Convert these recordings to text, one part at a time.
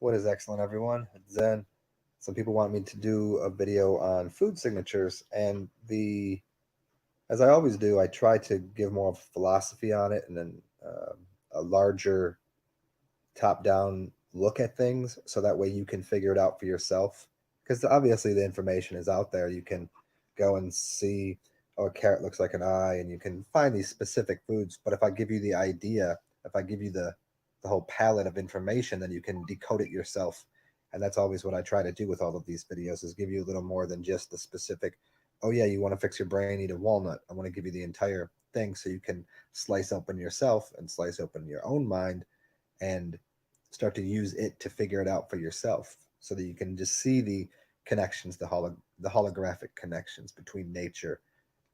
What is excellent, everyone? It's Zen. Some people want me to do a video on food signatures, and as I always do, I try to give more of a philosophy on it and then a larger top-down look at things, so that way you can figure it out for yourself. Because obviously the information is out there. You can go and see, oh, a carrot looks like an eye, and you can find these specific foods. But if I give you the idea, if I give you the whole palette of information, then you can decode it yourself. And that's always what I try to do with all of these videos, is give you a little more than just the specific, oh yeah, you want to fix your brain, eat a walnut. I want to give you the entire thing so you can slice open yourself and slice open your own mind and start to use it to figure it out for yourself, so that you can just see the connections, the holographic connections between nature,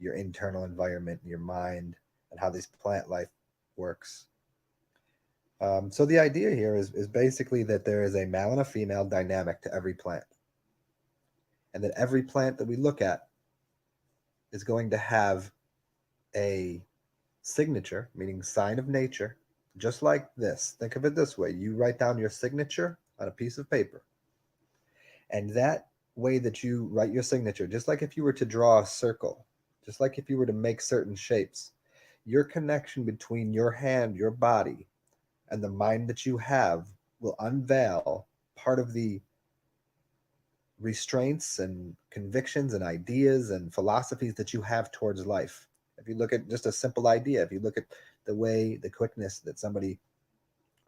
your internal environment, your mind, and how this plant life works. So the idea here is basically that there is a male and a female dynamic to every plant, and that every plant that we look at is going to have a signature, meaning sign of nature, just like this. Think of it this way: you write down your signature on a piece of paper, and that way that you write your signature, just like if you were to draw a circle, just like if you were to make certain shapes, your connection between your hand, your body, and the mind that you have will unveil part of the restraints and convictions and ideas and philosophies that you have towards life. If you look at just a simple idea, if you look at the quickness that somebody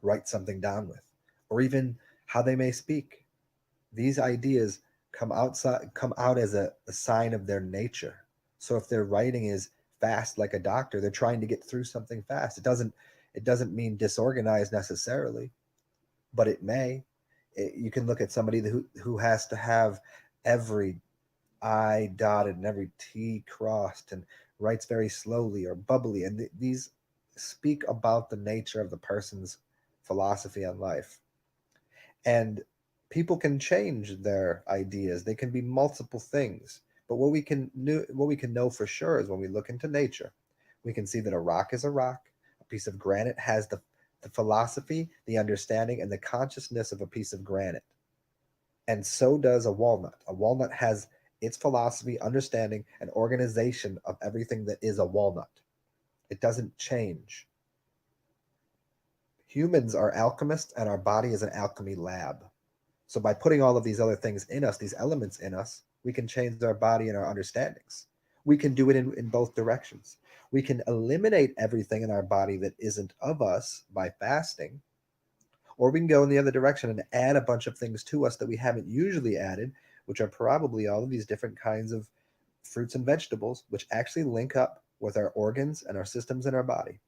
writes something down with, or even how they may speak, these ideas come out as a sign of their nature. So if their writing is fast like a doctor, they're trying to get through something fast. It doesn't mean disorganized necessarily, but it may. You can look at somebody who has to have every I dotted and every T crossed, and writes very slowly or bubbly, and these speak about the nature of the person's philosophy on life. And people can change their ideas. They can be multiple things. But what we can know for sure is when we look into nature, we can see that a rock is a rock. A piece of granite has the philosophy, the understanding, and the consciousness of a piece of granite. And so does a walnut. A walnut has its philosophy, understanding, and organization of everything that is a walnut. It doesn't change. Humans are alchemists, and our body is an alchemy lab. So by putting all of these other things in us, these elements in us, we can change our body and our understandings. We can do it in both directions. We can eliminate everything in our body that isn't of us by fasting, or we can go in the other direction and add a bunch of things to us that we haven't usually added, which are probably all of these different kinds of fruits and vegetables, which actually link up with our organs and our systems in our body.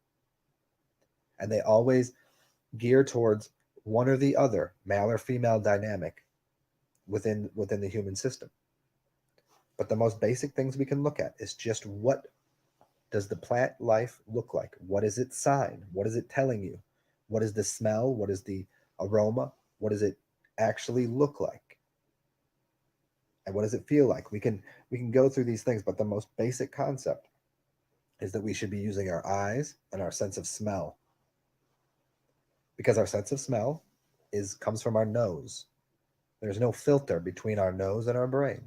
And they always gear towards one or the other, male or female dynamic within the human system. But the most basic things we can look at is just, what does the plant life look like? What is its sign? What is it telling you? What is the smell? What is the aroma? What does it actually look like? And what does it feel like? We can go through these things, but the most basic concept is that we should be using our eyes and our sense of smell, because our sense of smell is comes from our nose. There's no filter between our nose and our brain.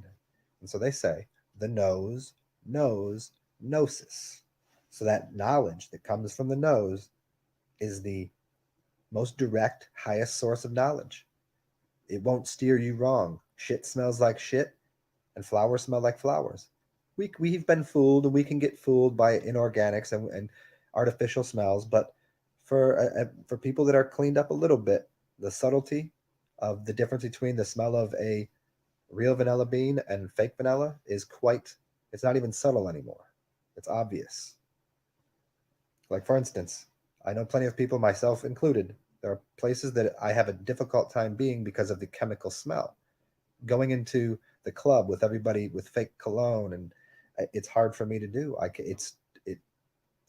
And so they say the nose knows gnosis. So that knowledge that comes from the nose is the most direct, highest source of knowledge. It won't steer you wrong. Shit smells like shit, and flowers smell like flowers. We've been fooled, and we can get fooled by inorganics and artificial smells. But for people that are cleaned up a little bit, the subtlety of the difference between the smell of a real vanilla bean and fake vanilla is quite, it's not even subtle anymore. It's obvious. Like, for instance, I know plenty of people, myself included, there are places that I have a difficult time being because of the chemical smell. Going into the club with everybody with fake cologne, and it's hard for me to do. It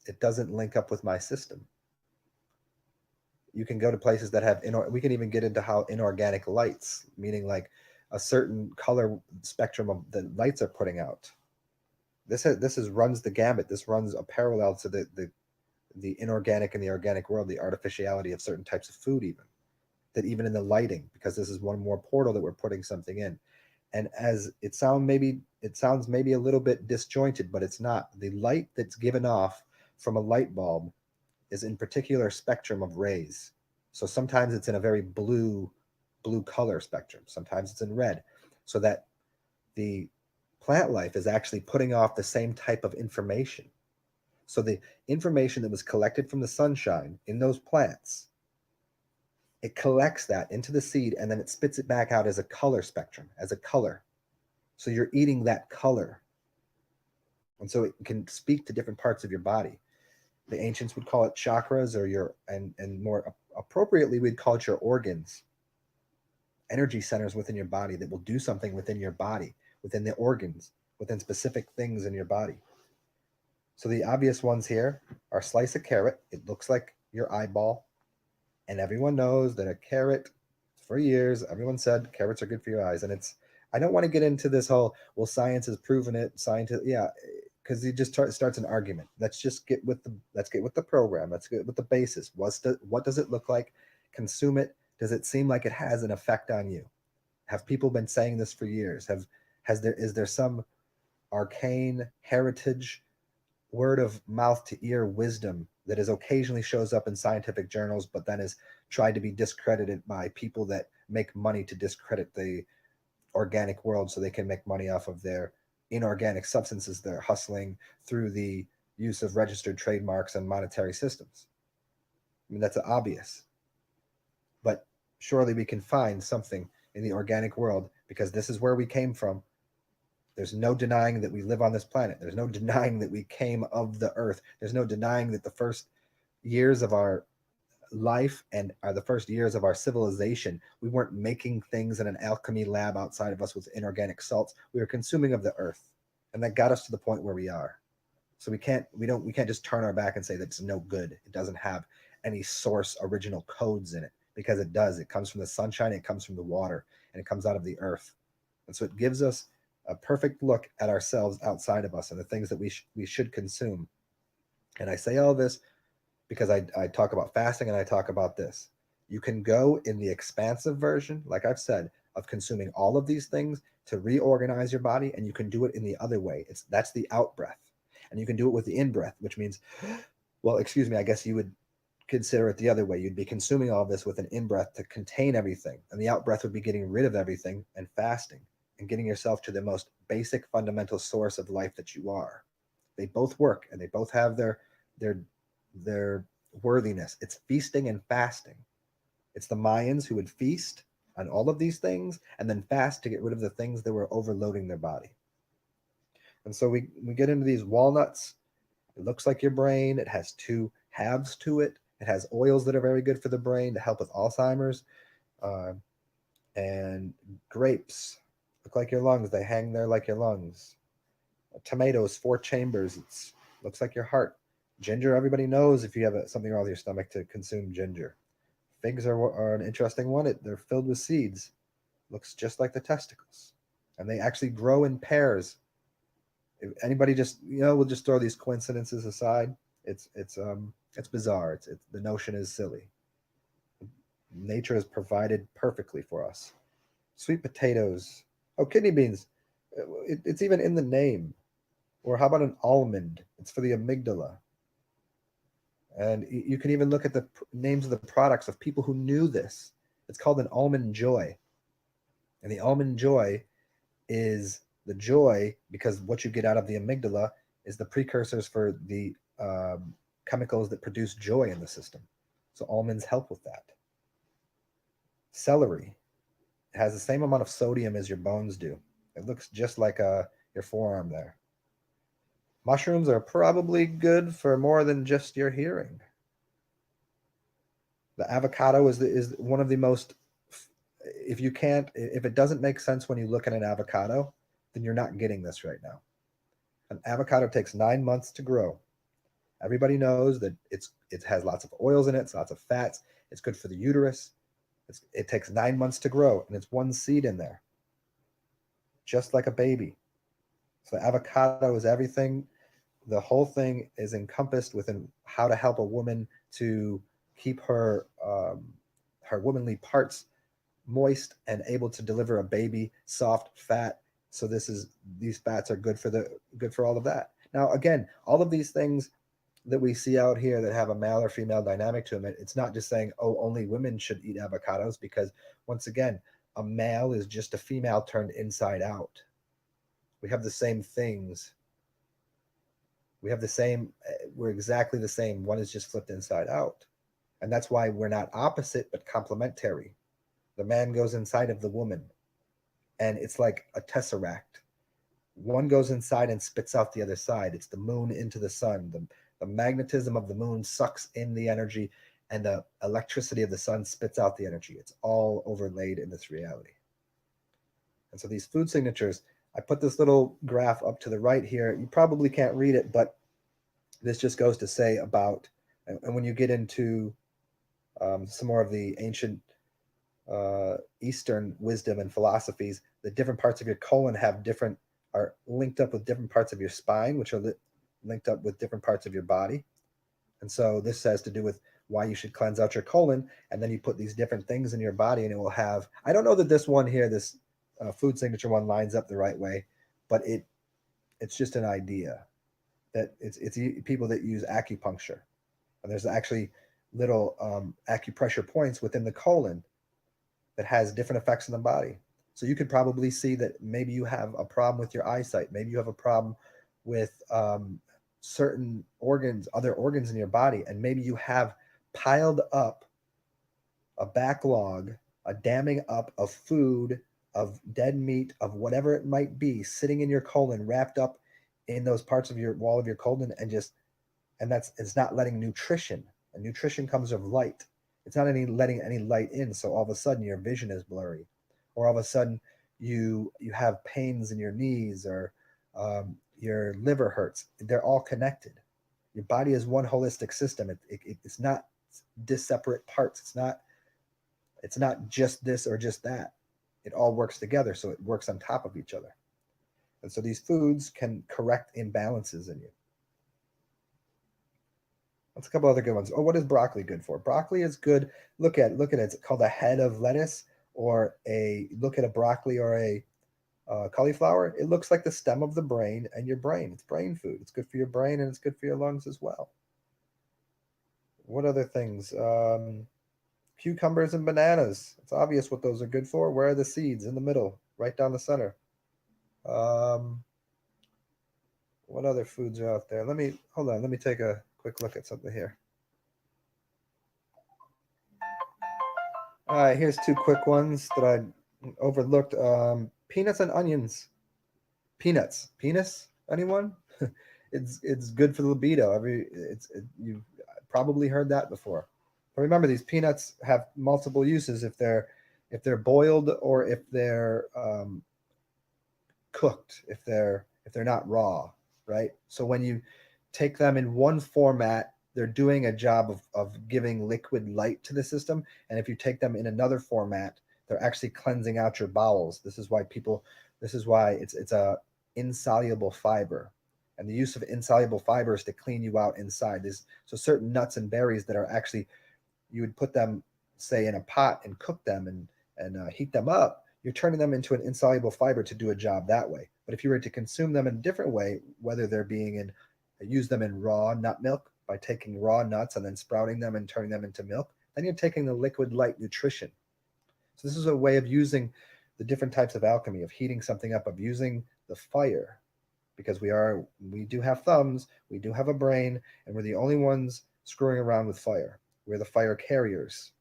it doesn't link up with my system. You can go to places that have we can even get into how inorganic lights, meaning like a certain color spectrum of the lights are putting out. This is runs the gamut. This runs a parallel to the inorganic and the organic world, the artificiality of certain types of food even. that even in the lighting, because this is one more portal that we're putting something in. And as it sounds maybe a little bit disjointed, but it's not. The light that's given off from a light bulb is in particular spectrum of rays. So sometimes it's in a very blue color spectrum. Sometimes it's in red. So that the plant life is actually putting off the same type of information. So the information that was collected from the sunshine in those plants, it collects that into the seed and then it spits it back out as a color spectrum, as a color. So you're eating that color. And so it can speak to different parts of your body. The ancients would call it chakras, or and more appropriately, we'd call it your organs, energy centers within your body that will do something within your body, within the organs, within specific things in your body. So the obvious ones here are slice a carrot. It looks like your eyeball. And everyone knows that a carrot, for years, everyone said carrots are good for your eyes. And I don't want to get into this whole, well, science has proven it. Yeah, because it just starts an argument. Let's get with the program. Let's get with the basis. What does it look like? Consume it. Does it seem like it has an effect on you? Have people been saying this for years? Is there some arcane heritage, word of mouth to ear wisdom that is occasionally shows up in scientific journals, but then is tried to be discredited by people that make money to discredit the organic world so they can make money off of their inorganic substances they're hustling through the use of registered trademarks and monetary systems? I mean, that's obvious. But surely we can find something in the organic world, because this is where we came from. There's no denying that we live on this planet. There's no denying that we came of the earth. There's no denying that the first years of our life and are the first years of our civilization, we weren't making things in an alchemy lab outside of us with inorganic salts. We were consuming of the earth, and that got us to the point where we are. So we can't just turn our back and say that it's no good. It doesn't have any source original codes in it, because it does. It comes from the sunshine, it comes from the water, and it comes out of the earth. And so it gives us a perfect look at ourselves outside of us and the things that we should consume. And I say all this because I talk about fasting and I talk about this. You can go in the expansive version, like I've said, of consuming all of these things to reorganize your body, and you can do it in the other way. That's the out breath. And you can do it with the in breath, which means, well, excuse me, I guess you would consider it the other way. You'd be consuming all of this with an in breath to contain everything, and the out breath would be getting rid of everything and fasting and getting yourself to the most basic fundamental source of life that you are. They both work and they both have their worthiness. It's feasting and fasting. It's the Mayans who would feast on all of these things and then fast to get rid of the things that were overloading their body. And so we get into these walnuts. It looks like your brain. It has two halves to it. It has oils that are very good for the brain to help with Alzheimer's. And grapes look like your lungs. They hang there like your lungs. Tomatoes, 4 chambers. It looks like your heart. Ginger, everybody knows if you have something wrong with your stomach to consume ginger. Figs are an interesting one. They're filled with seeds. Looks just like the testicles. And they actually grow in pairs. If anybody just, we'll just throw these coincidences aside. It's bizarre. It's the notion is silly. Nature has provided perfectly for us. Sweet potatoes. Oh, kidney beans. It's even in the name. Or how about an almond? It's for the amygdala. And you can even look at the names of the products of people who knew this. It's called an almond joy. And the almond joy is the joy because what you get out of the amygdala is the precursors for the chemicals that produce joy in the system. So almonds help with that. Celery. It has the same amount of sodium as your bones do. It looks just like your forearm there. Mushrooms are probably good for more than just your hearing. The avocado is one of the most, if it doesn't make sense when you look at an avocado, then you're not getting this right now. An avocado takes 9 months to grow. Everybody knows that it has lots of oils in it, it's lots of fats. It's good for the uterus. It takes 9 months to grow, and it's one seed in there, just like a baby. So avocado is everything. The whole thing is encompassed within how to help a woman to keep her her womanly parts moist and able to deliver a baby, soft, fat. So these fats are good for all of that. Now, again, all of these things that we see out here that have a male or female dynamic to them, it's not just saying, oh, only women should eat avocados, because once again, a male is just a female turned inside out. We have the same things. We have the same, we're exactly the same. One is just flipped inside out. And that's why we're not opposite, but complementary. The man goes inside of the woman, and it's like a tesseract. One goes inside and spits out the other side. It's the moon into the sun. The magnetism of the moon sucks in the energy, and the electricity of the sun spits out the energy. It's all overlaid in this reality. And so these food signatures, I put this little graph up to the right here. You probably can't read it, but this just goes to say about, and when you get into some more of the ancient Eastern wisdom and philosophies, the different parts of your colon are linked up with different parts of your spine, which are linked up with different parts of your body. And so this has to do with why you should cleanse out your colon, and then you put these different things in your body, and it will have, I don't know that this one here, this food signature one, lines up the right way, but it's just an idea that it's people that use acupuncture, and there's actually little acupressure points within the colon that has different effects on the body. So you could probably see that maybe you have a problem with your eyesight, maybe you have a problem with certain organs, other organs in your body, and maybe you have piled up a backlog, a damming up of food, of dead meat, of whatever it might be, sitting in your colon, wrapped up in those parts of your wall of your colon, and it's not letting nutrition. And nutrition comes of light. It's not letting any light in. So all of a sudden your vision is blurry, or all of a sudden you have pains in your knees, or your liver hurts. They're all connected. Your body is one holistic system. It's not separate parts. It's not just this or just that. It all works together, so it works on top of each other. And so these foods can correct imbalances in you. That's a couple other good ones. Oh, what is broccoli good for? Broccoli is good. Look at it. It's called a head of lettuce, or look at a broccoli or a cauliflower. It looks like the stem of the brain and your brain. It's brain food. It's good for your brain, and it's good for your lungs as well. What other things? Cucumbers and bananas. It's obvious what those are good for. Where are the seeds? In the middle, right down the center. What other foods are out there? Hold on. Let me take a quick look at something here. All right, here's two quick ones that I overlooked. Peanuts and onions. Peanuts. Penis? Anyone? It's good for the libido. You've probably heard that before. But remember, these peanuts have multiple uses if they're boiled, or if they're cooked, if they're not raw, right? So when you take them in one format, they're doing a job of giving liquid light to the system. And if you take them in another format, they're actually cleansing out your bowels. This is why it's a insoluble fiber. And the use of insoluble fiber is to clean you out inside. So certain nuts and berries that are actually, you would put them, say, in a pot and cook them and heat them up. You're turning them into an insoluble fiber to do a job that way. But if you were to consume them in a different way, whether they're use them in raw nut milk, by taking raw nuts and then sprouting them and turning them into milk, then you're taking the liquid light nutrition. So this is a way of using the different types of alchemy, of heating something up, of using the fire, because we do have thumbs, we do have a brain, and we're the only ones screwing around with fire. We're the fire carriers.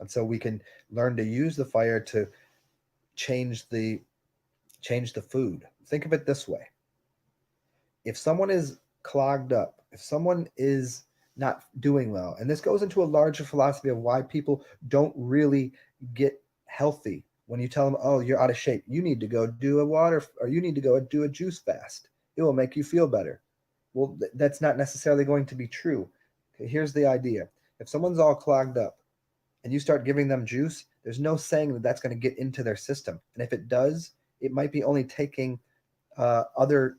And so we can learn to use the fire to change the food. Think of it this way. If someone is clogged up, if someone is not doing well, and this goes into a larger philosophy of why people don't really get healthy. When you tell them, oh, you're out of shape, you need to go do you need to go do a juice fast. It will make you feel better. Well, that's not necessarily going to be true. Okay, here's the idea. If someone's all clogged up and you start giving them juice, there's no saying that that's going to get into their system. And if it does, it might be only taking other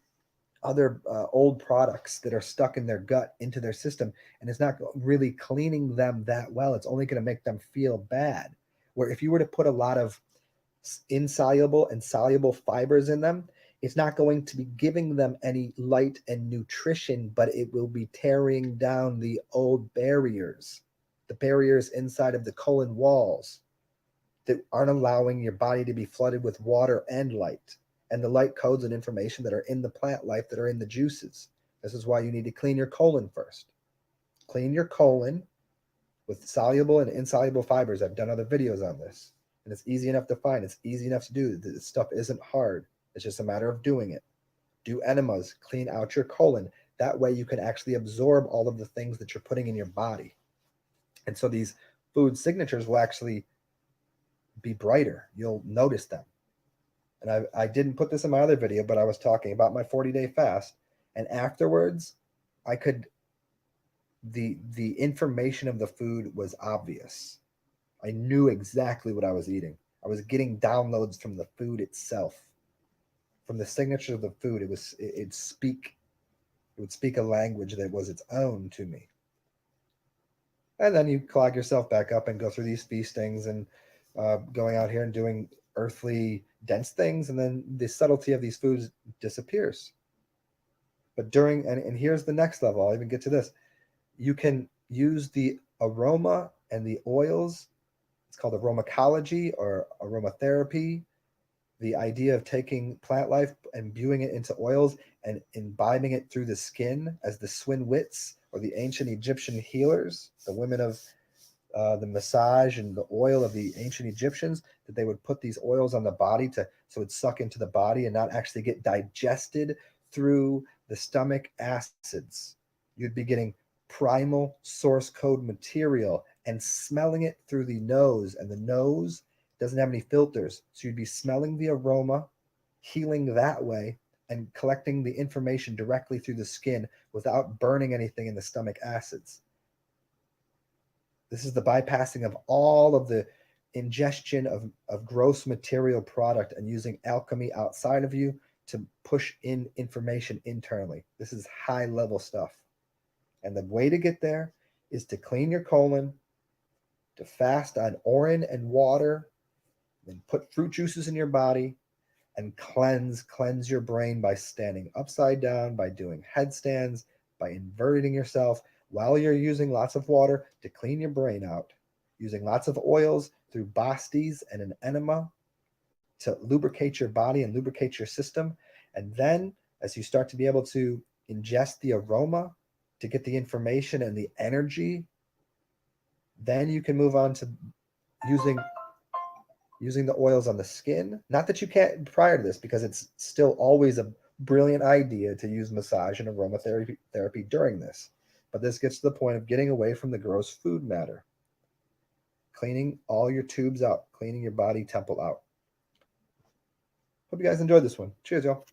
other old products that are stuck in their gut into their system, and it's not really cleaning them that well. It's only going to make them feel bad. Where if you were to put a lot of insoluble and soluble fibers in them, it's not going to be giving them any light and nutrition, but it will be tearing down the old barriers, the barriers inside of the colon walls that aren't allowing your body to be flooded with water and light, and the light codes and information that are in the plant life that are in the juices. This is why you need to clean your colon first. Clean your colon with soluble and insoluble fibers. I've done other videos on this, and it's easy enough to find. It's easy enough to do. This stuff isn't hard. It's just a matter of doing it. Do enemas, clean out your colon. That way you can actually absorb all of the things that you're putting in your body. And so these food signatures will actually be brighter. You'll notice them. And I didn't put this in my other video, but I was talking about my 40-day fast. And afterwards, I could, the information of the food was obvious. I knew exactly what I was eating. I was getting downloads from the food itself, from the signature of the food. It would speak a language that was its own to me. And then you clog yourself back up and go through these feastings and going out here and doing earthly dense things, and then the subtlety of these foods disappears. But during, and here's the next level, I'll even get to this. You can use the aroma and the oils. It's called aromacology or aromatherapy. The idea of taking plant life and imbuing it into oils and imbibing it through the skin, as the Swinwits or the ancient Egyptian healers, the women of the massage and the oil of the ancient Egyptians, that they would put these oils on the body so it'd suck into the body and not actually get digested through the stomach acids. You'd be getting primal source code material and smelling it through the nose, and the nose doesn't have any filters, so you'd be smelling the aroma, healing that way, and collecting the information directly through the skin without burning anything in the stomach acids. This is the bypassing of all of the ingestion of gross material product and using alchemy outside of you to push in information internally. This is high level stuff. And the way to get there is to clean your colon, to fast on orin and water, then put fruit juices in your body, and cleanse your brain by standing upside down, by doing headstands, by inverting yourself, while you're using lots of water to clean your brain out, using lots of oils through bastis and an enema to lubricate your body and lubricate your system. And then as you start to be able to ingest the aroma to get the information and the energy, then you can move on to using the oils on the skin. Not that you can't prior to this, because it's still always a brilliant idea to use massage and aromatherapy during this. But this gets to the point of getting away from the gross food matter, cleaning all your tubes out, cleaning your body temple out. Hope you guys enjoyed this one. Cheers, y'all.